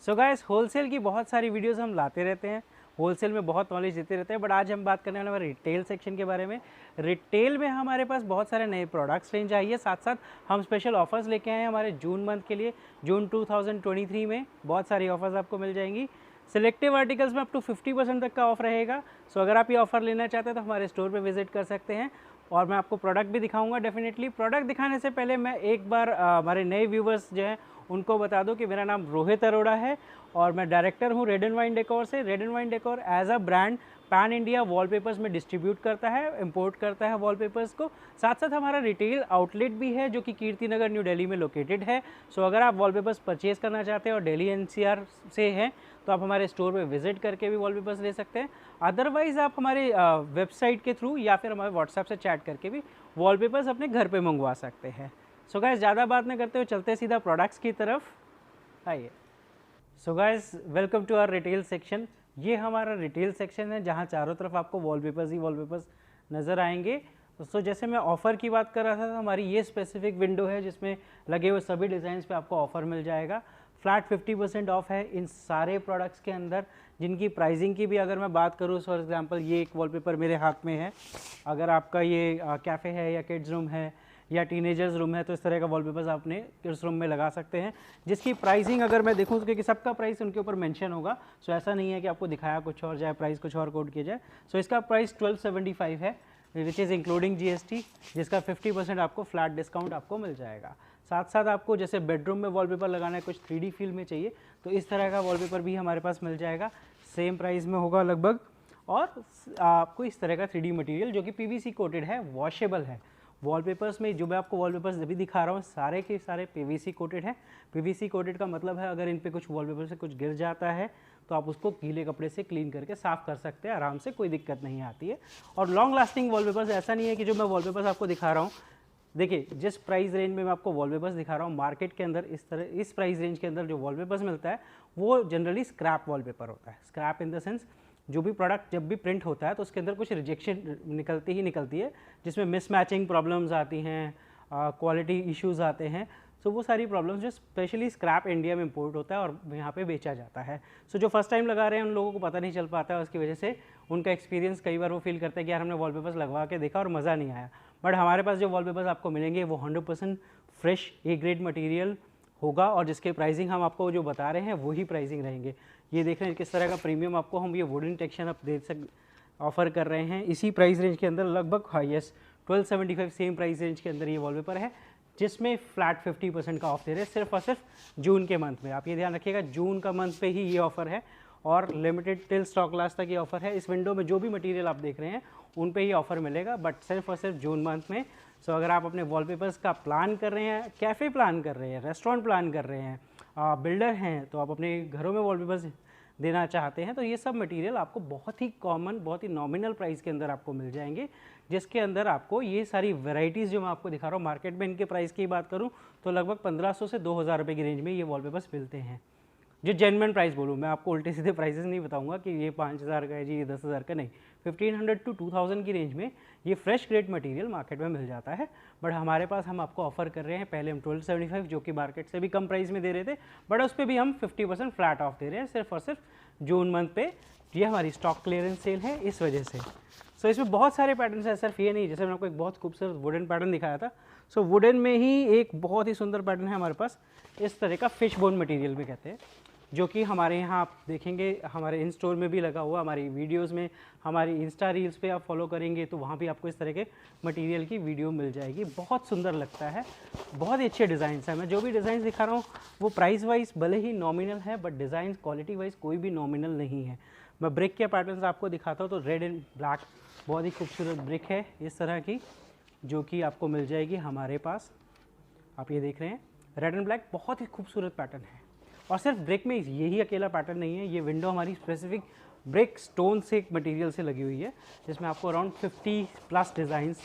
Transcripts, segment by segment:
So guys, wholesale की बहुत सारी वीडियोस हम लाते रहते हैं, होलसेल में बहुत नॉलेज देते रहते हैं, बट आज हम बात करने वाले हमारे रिटेल सेक्शन के बारे में। रिटेल में हमारे पास बहुत सारे नए प्रोडक्ट्स रेंज आई है, साथ साथ हम स्पेशल ऑफर्स लेके आए हैं हमारे जून मंथ के लिए। जून 2023 में बहुत सारी ऑफर्स आपको मिल जाएंगी। सिलेक्टिव आर्टिकल्स में अप टू 50% तक का ऑफ रहेगा। सो अगर आप ये ऑफर लेना चाहते हैं तो हमारे स्टोर पे विजिट कर सकते हैं और मैं आपको प्रोडक्ट भी दिखाऊंगा। डेफिनेटली प्रोडक्ट दिखाने से पहले मैं एक बार हमारे नए व्यूवर्स जो हैं उनको बता दूं कि मेरा नाम रोहित अरोड़ा है और मैं डायरेक्टर हूं रेड एंड वाइन डेकोर से। Red and wine decor as a brand pan India wallpapers में डिस्ट्रीब्यूट करता है, इंपोर्ट करता है वॉलपेपर्स को। साथ साथ हमारा रिटेल आउटलेट भी है जो कि कीर्ति नगर न्यू दिल्ली में लोकेटेड है। सो अगर आप वॉलपेपर्स परचेज करना चाहते हैं और दिल्ली एनसीआर से हैं तो आप हमारे स्टोर पे विजिट करके भी वॉलपेपर्स ले सकते हैं। अदरवाइज़ आप हमारे वेबसाइट के थ्रू या फिर हमारे व्हाट्सएप से चैट करके भी वॉलपेपर्स अपने घर पे मंगवा सकते हैं। सो गाइस, ज़्यादा बात नहीं करते हुए चलते सीधा प्रोडक्ट्स की तरफ। आइए। So guys, welcome to our retail section. ये हमारा रिटेल सेक्शन है जहाँ चारों तरफ आपको वॉलपेपर्स ही वॉलपेपर्स नज़र आएंगे। तो जैसे मैं ऑफ़र की बात कर रहा था तो हमारी ये स्पेसिफिक विंडो है जिसमें लगे हुए सभी डिज़ाइंस पे आपको ऑफ़र मिल जाएगा। फ्लैट 50% ऑफ है इन सारे प्रोडक्ट्स के अंदर, जिनकी प्राइसिंग की भी अगर मैं बात करूँ, फॉर एग्जांपल ये एक वॉलपेपर मेरे हाथ में है। अगर आपका ये कैफ़े है या किड्स रूम है या टीनेजर्स रूम है तो इस तरह का वॉलपेपर्स आपने किड्स रूम में लगा सकते हैं, जिसकी प्राइसिंग अगर मैं देखूँ तो क्योंकि सबका प्राइस उनके ऊपर मेंशन होगा। सो ऐसा नहीं है कि आपको दिखाया कुछ और जाए, प्राइस कुछ और कोड किया जाए। सो इसका प्राइस 1275 है विच इज़ इंक्लूडिंग GST, जिसका 50% आपको फ्लैट डिस्काउंट आपको मिल जाएगा। साथ साथ आपको जैसे बेडरूम में वॉलपेपर लगाना है, कुछ 3D फील में चाहिए तो इस तरह का वॉलपेपर भी हमारे पास मिल जाएगा। सेम प्राइस में होगा लगभग, और आपको इस तरह का 3D मटेरियल जो कि PVC कोटेड है, वॉशेबल है। वॉलपेपर्स में जो मैं आपको वॉलपेपर्स अभी दिखा रहा हूँ सारे के सारे PVC कोटेड है। PVC कोटेड का मतलब है अगर इन पे कुछ वॉलपेपर से कुछ गिर जाता है तो आप उसको गीले कपड़े से क्लीन करके साफ़ कर सकते हैं आराम से, कोई दिक्कत नहीं आती है। और लॉन्ग लास्टिंग वॉलपेपर्स, ऐसा नहीं है कि जो मैं वॉलपेपर्स आपको दिखा रहा हूँ, देखिए जिस प्राइस रेंज में मैं आपको वॉलपेपर्स दिखा रहा हूँ मार्केट के अंदर इस प्राइस रेंज के अंदर जो वॉलपेपर्स मिलता है वो जनरली स्क्रैप वॉलपेपर होता है। स्क्रैप इन द सेंस जो भी प्रोडक्ट जब भी प्रिंट होता है तो उसके अंदर कुछ रिजेक्शन निकलती है जिसमें मिसमैचिंग प्रॉब्लम्स आती हैं, क्वालिटी इश्यूज आते हैं। सो वो सारी प्रॉब्लम्स जो स्पेशली स्क्रैप इंडिया में इंपोर्ट होता है और यहाँ पे बेचा जाता है। सो जो फर्स्ट टाइम लगा रहे हैं उन लोगों को पता नहीं चल पाता है, उसकी वजह से उनका एक्सपीरियंस कई बार वो फील करते हैं कि यार हमने वॉलपेपर्स लगवा के देखा और मज़ा नहीं आया। बट हमारे पास जो वॉलपेपर्स आपको मिलेंगे वो 100% फ्रेश A ग्रेड मटेरियल होगा और जिसके प्राइसिंग हम आपको जो बता रहे हैं वही प्राइसिंग रहेंगे। ये देख रहे हैं किस तरह का प्रीमियम आपको हम ये वुडन टेक्सचर आप ऑफर कर रहे हैं इसी प्राइस रेंज के अंदर, लगभग हाईएस्ट 1275 सेम प्राइस रेंज के अंदर ये वॉलपेपर है, जिसमें फ्लैट 50% का ऑफ दे रहे हैं सिर्फ और सिर्फ जून के मंथ में। आप ये ध्यान रखिएगा, जून का मंथ पे ही ये ऑफर है और लिमिटेड टिल स्टॉक लास्ट तक ये ऑफर है। इस विंडो में जो भी मटेरियल आप देख रहे हैं उन पे ही ऑफर मिलेगा, बट सिर्फ और सिर्फ जून मंथ में। सो अगर आप अपने वॉलपेपर्स का प्लान कर रहे हैं, कैफ़े प्लान कर रहे हैं, रेस्टोरेंट प्लान कर रहे हैं, बिल्डर हैं, तो आप अपने घरों में वॉलपेपर्स देना चाहते हैं तो ये सब मटेरियल आपको बहुत ही कॉमन, बहुत ही नॉमिनल प्राइस के अंदर आपको मिल जाएंगे, जिसके अंदर आपको ये सारी वैरायटीज़ जो मैं आपको दिखा रहा हूँ, मार्केट में इनके प्राइस की बात करूँ तो लगभग 1500 से 2000 रुपये की रेंज में ये वॉलपेपर्स मिलते हैं। जो जेन्युइन प्राइस बोलूँ, मैं आपको उल्टे सीधे प्राइसेस नहीं बताऊंगा कि ये 5000 का है जी, ये 10,000 का नहीं। 1500 to 2000 की रेंज में ये फ्रेश ग्रेड मटेरियल मार्केट में मिल जाता है। बट हमारे पास हम आपको ऑफर कर रहे हैं, पहले हम 1275 जो कि मार्केट से भी कम प्राइस में दे रहे थे, बट उस पर भी हम 50% फ्लैट ऑफ दे रहे हैं सिर्फ और सिर्फ जून मंथ पे। ये हमारी स्टॉक क्लियरेंस सेल है इस वजह से। सो इसमें बहुत सारे पैटर्न्स हैं, सिर्फ ये नहीं, जैसे मैंने आपको एक बहुत खूबसूरत वुडन पैटर्न दिखाया था। सो वुडन में ही एक बहुत ही सुंदर पैटर्न है हमारे पास, इस तरह का फिश बोन मटेरियल में कहते हैं, जो कि हमारे यहाँ आप देखेंगे हमारे इन स्टोर में भी लगा हुआ, हमारी वीडियोस में, हमारी इंस्टा रील्स पे आप फॉलो करेंगे तो वहाँ भी आपको इस तरह के मटेरियल की वीडियो मिल जाएगी। बहुत सुंदर लगता है, बहुत ही अच्छे डिज़ाइंस हैं। मैं जो भी डिज़ाइन दिखा रहा हूँ वो प्राइस वाइज भले ही नॉमिनल है, बट डिज़ाइन क्वालिटी वाइज कोई भी नॉमिनल नहीं है। मैं ब्रिक के पैटर्न्स आपको दिखाता हूँ तो रेड एंड ब्लैक बहुत ही खूबसूरत ब्रिक है इस तरह की, जो कि आपको मिल जाएगी हमारे पास। आप ये देख रहे हैं रेड एंड ब्लैक, बहुत ही खूबसूरत पैटर्न है। और सिर्फ ब्रिक में यही अकेला पैटर्न नहीं है, ये विंडो हमारी स्पेसिफिक ब्रिक स्टोन से एक मटेरियल से लगी हुई है, जिसमें आपको अराउंड 50+ डिज़ाइंस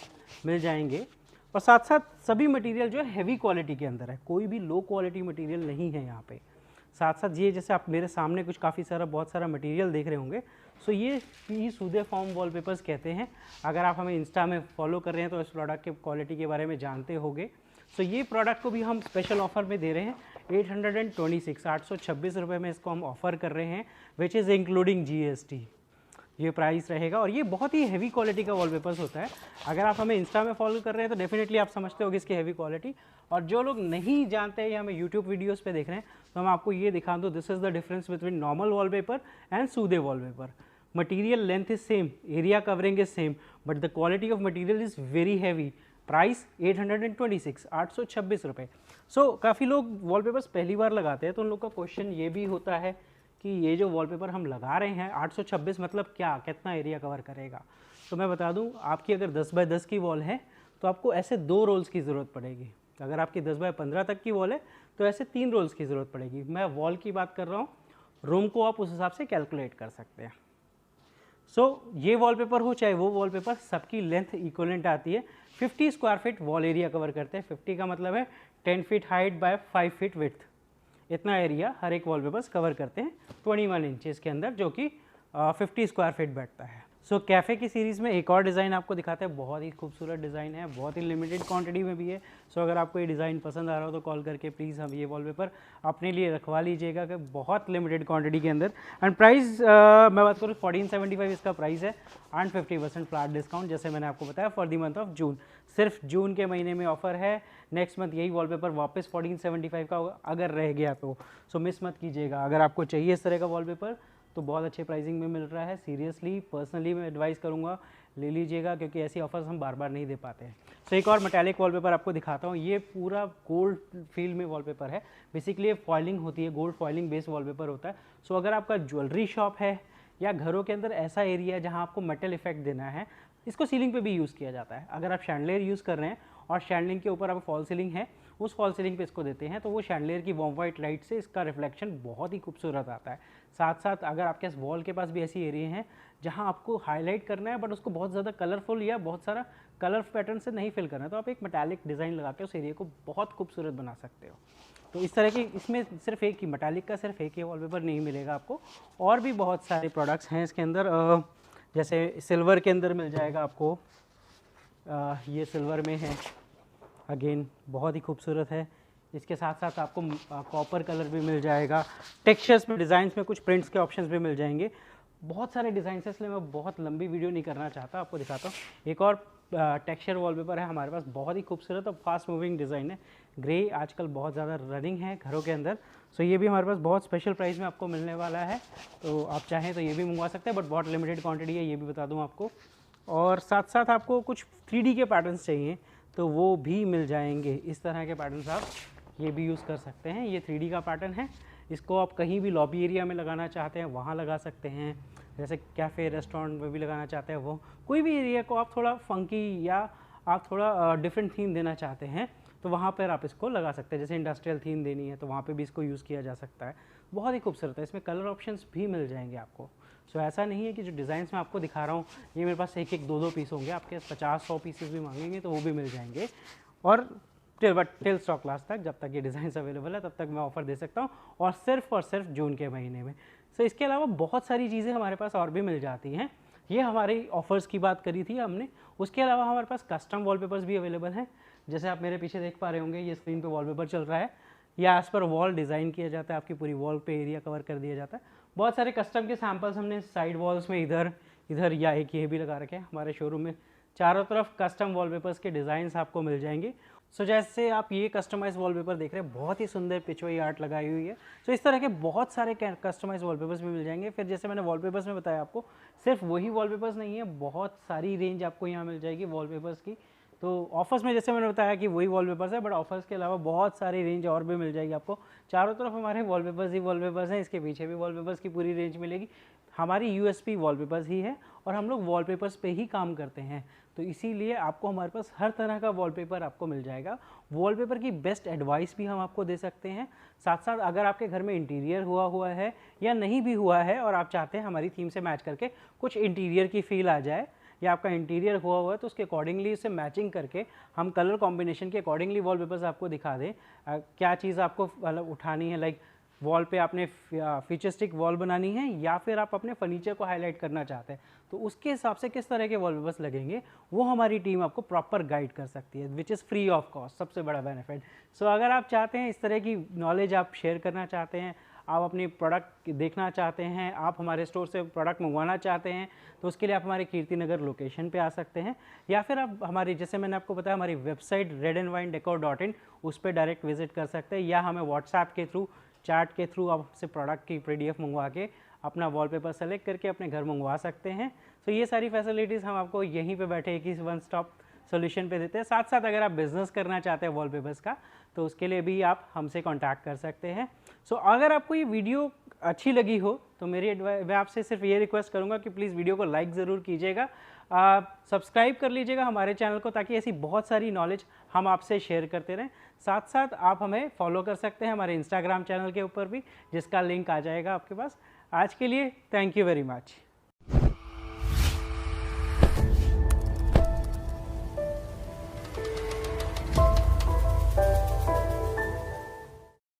मिल जाएंगे। और साथ साथ सभी मटेरियल जो है हैवी क्वालिटी के अंदर है, कोई भी लो क्वालिटी मटेरियल नहीं है यहाँ पे। साथ साथ ये जैसे आप मेरे सामने कुछ काफ़ी सारा बहुत सारा मटेरियल देख रहे होंगे, सो ये पी सूदे फॉर्म वॉलपेपर्स कहते हैं। अगर आप हमें इंस्टा में फॉलो कर रहे हैं तो इस प्रोडक्ट के क्वालिटी के बारे में जानते होंगे। सो ये प्रोडक्ट को भी हम स्पेशल ऑफर में दे रहे हैं 826 रुपये में इसको हम ऑफ़र कर रहे हैं, विच इज़ इंक्लूडिंग GST। ये प्राइस रहेगा और ये बहुत ही हैवी क्वालिटी का वॉलपेपर्स होता है। अगर आप हमें इंस्टा में फॉलो कर रहे हैं तो डेफिनेटली आप समझते होगे इसकी हैवी क्वालिटी। और जो लोग नहीं जानते हैं या हमें यूट्यूब वीडियोस पे देख रहे हैं तो हम आपको ये दिखा दूँ, this is the difference between normal wallpaper and suede wallpaper. Material length is same, area covering is same, but the quality of material is very heavy. Price 826 रुपये। सो काफ़ी लोग वॉलपेपर्स पहली बार लगाते हैं तो उन लोग का क्वेश्चन ये भी होता है कि ये जो वॉलपेपर हम लगा रहे हैं 826 मतलब क्या, कितना एरिया कवर करेगा। तो मैं बता दूं, आपकी अगर 10 बाय 10 की वॉल है तो आपको ऐसे 2 रोल्स की ज़रूरत पड़ेगी। अगर आपकी 10 बाय 15 तक की वॉल है तो ऐसे 3 रोल्स की ज़रूरत पड़ेगी। मैं वॉल की बात कर रहा हूँ, रूम को आप उस हिसाब से कैलकुलेट कर सकते हैं। सो ये वॉलपेपर हो चाहे वो वॉलपेपर, सबकी लेंथ इक्वलेंट आती है। 50 square feet wall area cover करते हैं। 50 का मतलब है 10 feet height bye 5 feet width, इतना एरिया हर एक वॉलपेपर्स कवर करते हैं 21 इंचेस के अंदर, जो कि 50 स्क्वायर फीट बैठता है। सो कैफ़े की सीरीज़ में एक और डिज़ाइन आपको दिखाते हैं, बहुत ही खूबसूरत डिज़ाइन है, बहुत ही लिमिटेड क्वांटिटी में भी है। सो अगर आपको ये डिज़ाइन पसंद आ रहा हो तो कॉल करके प्लीज़ हम ये वॉलपेपर अपने लिए रखवा लीजिएगा, कि बहुत लिमिटेड क्वांटिटी के अंदर। एंड प्राइस मैं बात करूँ 1475 इसका प्राइस है एंड 50% फ्लैट डिस्काउंट, जैसे मैंने आपको बताया for the month of June. सिर्फ जून के महीने में ऑफर है। नेक्स्ट मंथ यही वॉलपेपर वापस 1475 का अगर रह गया तो सो मिस मत कीजिएगा। अगर आपको चाहिए इस तरह का वॉलपेपर तो बहुत अच्छे प्राइसिंग में मिल रहा है। सीरियसली पर्सनली मैं एडवाइस करूँगा ले लीजिएगा, क्योंकि ऐसी ऑफर्स हम बार बार नहीं दे पाते हैं। सो एक और मेटालिक वॉलपेपर आपको दिखाता हूँ। ये पूरा गोल्ड फील में वॉलपेपर है। बेसिकली ये फॉइलिंग होती है, गोल्ड फॉइलिंग बेस्ड वॉलपेपर होता है। सो अगर आपका ज्वेलरी शॉप है या घरों के अंदर ऐसा एरिया है जहाँ आपको मेटल इफेक्ट देना है, इसको सीलिंग पे भी यूज़ किया जाता है। अगर आप शैंडलियर यूज़ कर रहे हैं और शैंडलिंग के ऊपर आप फॉल सीलिंग है, उस फॉल सीलिंग पे इसको देते हैं तो वो शैंडलियर की वार्म वाइट लाइट से इसका रिफ्लेक्शन बहुत ही खूबसूरत आता है। साथ साथ अगर आपके वॉल के पास भी ऐसी एरिया हैं जहां आपको हाईलाइट करना है बट उसको बहुत ज़्यादा कलरफुल या बहुत सारा कलर पैटर्न से नहीं फिल करना है, तो आप एक मेटालिक डिज़ाइन लगा के उस एरिया को बहुत खूबसूरत बना सकते हो। तो इस तरह की इसमें सिर्फ एक ही मेटालिक का सिर्फ एक ही वॉलपेपर नहीं मिलेगा आपको, और भी बहुत सारे प्रोडक्ट्स हैं इसके अंदर। जैसे सिल्वर के अंदर मिल जाएगा आपको, ये सिल्वर में है, अगेन बहुत ही खूबसूरत है। इसके साथ साथ आपको कॉपर कलर भी मिल जाएगा। टेक्सचर्स में, डिज़ाइंस में कुछ प्रिंट्स के ऑप्शंस भी मिल जाएंगे। बहुत सारे डिज़ाइन है, इसलिए मैं बहुत लंबी वीडियो नहीं करना चाहता, आपको दिखाता हूँ। एक और टेक्सचर वॉलपेपर है हमारे पास, बहुत ही खूबसूरत और फास्ट मूविंग डिज़ाइन है। ग्रे आजकल बहुत ज़्यादा रनिंग है घरों के अंदर। सो ये भी हमारे पास बहुत स्पेशल प्राइस में आपको मिलने वाला है, तो आप चाहें तो ये भी मंगवा सकते हैं, बट बहुत लिमिटेड क्वान्टिटी है, ये भी बता दूँ आपको। और साथ साथ आपको कुछ 3D के पैटर्न्स चाहिए तो वो भी मिल जाएंगे। इस तरह के पैटर्न्स आप ये भी यूज़ कर सकते हैं। ये 3D का पैटर्न है, इसको आप कहीं भी लॉबी एरिया में लगाना चाहते हैं वहाँ लगा सकते हैं, जैसे कैफ़े रेस्टोरेंट में भी लगाना चाहते हैं, वो कोई भी एरिया को आप थोड़ा फंकी या आप थोड़ा डिफरेंट थीम देना चाहते हैं तो वहाँ पर आप इसको लगा सकते हैं। जैसे इंडस्ट्रियल थीम देनी है तो वहाँ पे भी इसको यूज़ किया जा सकता है। बहुत ही खूबसूरत है, इसमें कलर ऑप्शंस भी मिल जाएंगे आपको। सो ऐसा नहीं है कि जो डिज़ाइंस मैं आपको दिखा रहा हूँ ये मेरे पास एक 2 पीस होंगे, आपके 50-100 पीसेस भी मांगेंगे तो वो भी मिल जाएंगे। और टिल स्टॉक लास्ट तक, जब तक ये डिज़ाइंस अवेलेबल है तब तक मैं ऑफ़र दे सकता हूँ, और सिर्फ जून के महीने में। सो इसके अलावा बहुत सारी चीज़ें हमारे पास और भी मिल जाती हैं। ये हमारी ऑफ़र्स की बात करी थी हमने। उसके अलावा हमारे पास कस्टम वॉलपेपर्स भी अवेलेबल हैं। जैसे आप मेरे पीछे देख पा रहे होंगे, ये स्क्रीन पे वॉलपेपर चल रहा है। या एज़ पर वॉल डिज़ाइन किया जाता है, आपकी पूरी वॉल पे एरिया कवर कर दिया जाता है। बहुत सारे कस्टम के सैम्पल्स हमने साइड वॉल्स में इधर या एक ये भी लगा रखे हैं हमारे शोरूम में। चारों तरफ कस्टम वॉलपेपर्स के डिज़ाइंस आपको मिल जाएंगे। सो जैसे आप ये कस्टमाइज वॉलपेपर देख रहे हैं, बहुत ही सुंदर पिचवई आर्ट लगाई हुई है। सो इस तरह के बहुत सारे कस्टमाइज वॉलपेपर्स भी मिल जाएंगे। फिर जैसे मैंने वॉलपेपर्स में बताया आपको, सिर्फ वही वॉलपेपर्स नहीं है, बहुत सारी रेंज आपको यहाँ मिल जाएगी वॉलपेपर्स की। तो ऑफर्स में जैसे मैंने बताया कि वही वॉलपेपर्स है, बट ऑफर्स के अलावा बहुत सारी रेंज और भी मिल जाएगी आपको। चारों तरफ हमारे वॉलपेपर्स ही वॉलपेपर्स हैं, इसके पीछे भी वॉलपेपर्स की पूरी रेंज मिलेगी। हमारी यूएसपी वॉलपेपर्स ही है और हम लोग वॉलपेपर्स पे ही काम करते हैं, तो इसीलिए आपको हमारे पास हर तरह का वॉलपेपर आपको मिल जाएगा। वॉलपेपर की बेस्ट एडवाइस भी हम आपको दे सकते हैं। साथ साथ अगर आपके घर में इंटीरियर हुआ है या नहीं भी हुआ है और आप चाहते हैं हमारी थीम से मैच करके कुछ इंटीरियर की फील आ जाए, या आपका इंटीरियर हुआ है तो उसके अकॉर्डिंगली उसे मैचिंग करके हम कलर कॉम्बिनेशन के अकॉर्डिंगली वॉलपेपर्स आपको दिखा दें। क्या चीज़ आपको मतलब उठानी है, लाइक वॉल पे आपने फीचरिस्टिक वॉल बनानी है या फिर आप अपने फर्नीचर को हाईलाइट करना चाहते हैं, तो उसके हिसाब से किस तरह के वॉलपेपर्स लगेंगे वो हमारी टीम आपको प्रॉपर गाइड कर सकती है, which is free of cost, सबसे बड़ा बेनिफिट। सो अगर आप चाहते हैं इस तरह की नॉलेज आप शेयर करना चाहते हैं, आप अपनी प्रोडक्ट देखना चाहते हैं, आप हमारे स्टोर से प्रोडक्ट मंगवाना चाहते हैं, तो उसके लिए आप हमारे कीर्ति नगर लोकेशन पे आ सकते हैं, या फिर आप हमारी, जैसे मैंने आपको बताया, हमारी वेबसाइट redandwinedecor.in उस पर डायरेक्ट विजिट कर सकते हैं, या हमें व्हाट्सएप के थ्रू, चैट के थ्रू आपसे प्रोडक्ट की PDF मंगवा के अपना वॉलपेपर सेलेक्ट करके अपने घर मंगवा सकते हैं। तो ये सारी फैसिलिटीज़ हम आपको यहीं पे बैठे एक ही वन स्टॉप सोल्यूशन पे देते हैं। साथ साथ अगर आप बिज़नेस करना चाहते हैं वॉलपेपर्स का, तो उसके लिए भी आप हमसे कांटेक्ट कर सकते हैं। सो अगर आपको ये वीडियो अच्छी लगी हो तो मैं आपसे सिर्फ ये रिक्वेस्ट करूंगा कि प्लीज़ वीडियो को लाइक ज़रूर कीजिएगा, सब्सक्राइब कर लीजिएगा हमारे चैनल को, ताकि ऐसी बहुत सारी नॉलेज हम आपसे शेयर करते रहें। साथ साथ आप हमें फॉलो कर सकते हैं हमारे इंस्टाग्राम चैनल के ऊपर भी, जिसका लिंक आ जाएगा आपके पास। आज के लिए थैंक यू वेरी मच।